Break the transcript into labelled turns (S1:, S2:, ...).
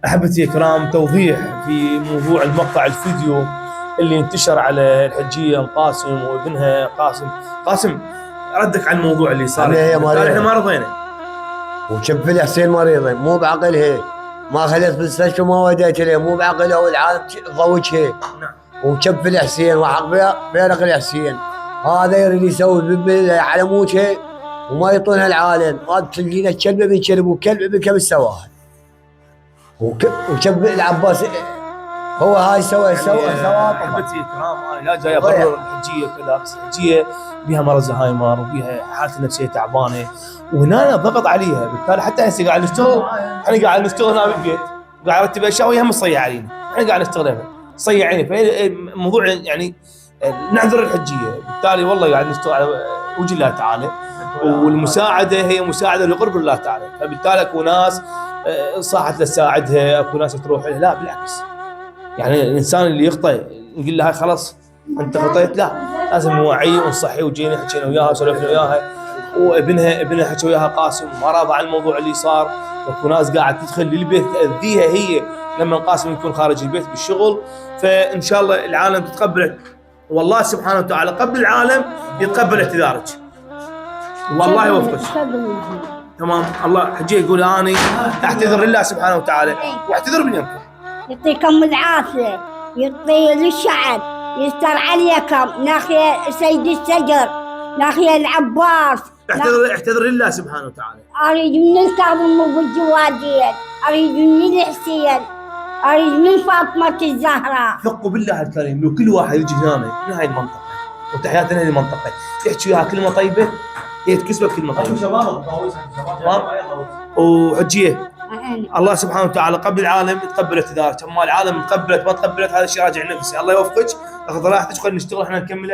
S1: أحبتي يا كرام، توضيح في موضوع المقطع الفيديو اللي انتشر على الحجية ام قاسم وابنها قاسم. قاسم، ردك على الموضوع اللي صار.
S2: هي مريضة،
S1: احنا ما رضينا.
S2: وشوف الحسين مريضة مو بعقلها، ما خلت بالمستشفى ما وديت لها، مو بعقلها والعالم تضوجها.
S1: نعم.
S2: وشوف الحسين وحق بيرق الحسين هذا يريد يسوي بالله على موتها وما يعطونها العالم. هذا تلقينا كلبه بكلب وكلبه بكلب سواها. وشوف العباس هو هاي سوى
S1: احبتي الكرام، انا لا جاي ابرر الحجيه وكذا، بس الحجيه بيها مرض زهايمر وبيها حالتها النفسيه تعبانه وهنا ضغط عليها، بالتالي حتى هسه قاعد نشتغل. احنا قاعد نشتغل هنا بالبيت، قاعد ارتب اشياء وهي هم تصيح علينا، احنا قاعد نشتغل هنا تصيح علينا. فالموضوع يعني نعذر الحجيه، بالتالي والله قاعد نشتغل على وجه الله تعالى، والمساعده هي مساعده لقرب الله تعالى. فبالتالي اكو ناس صاحت تساعدها، اكو ناس تروح لها، لا بالعكس. يعني الانسان اللي يخطئ نقول له خلاص انت خطيت، لا لازم نوعيه ونصحيه. وجينا حكينا وياها وسولفنا وياها، وابنها حكى وياها قاسم ما راضى عن الموضوع اللي صار. واكو ناس قاعد تدخل للبيت تاذيها هي لما قاسم يكون خارج البيت بالشغل. فان شاء الله العالم تتقبل، والله سبحانه وتعالى قبل العالم يتقبل اعتذارك، والله يوفقك. تمام. الله حجيه يقول اني اعتذر لله سبحانه وتعالى واعتذر من يمكن.
S3: يعطيكم العافية، يعطي للشعب، يستر عليكم، ناخي سيد الشجر، ناخي العباس.
S1: اعتذر لله سبحانه وتعالى.
S3: اريد من الكاظم بالجوادين، اريد من الحسين، اريد من فاطمة الزهراء.
S1: ثقوا بالله الكريم، لو كل واحد يجي هنا من هاي المنطقة وتحياتنا لهذه المنطقة يحكي وياها كلمة طيبة، هي تكسبك كلمة طيبة. تمام. وحجيه الله سبحانه وتعالى قبل العالم يتقبل اعتذارك، اما العالم تقبلت ما تقبلت هذا الشيء راجع نفسي. الله يوفقك، اخذ راحتك، خلينا نشتغل احنا نكمل.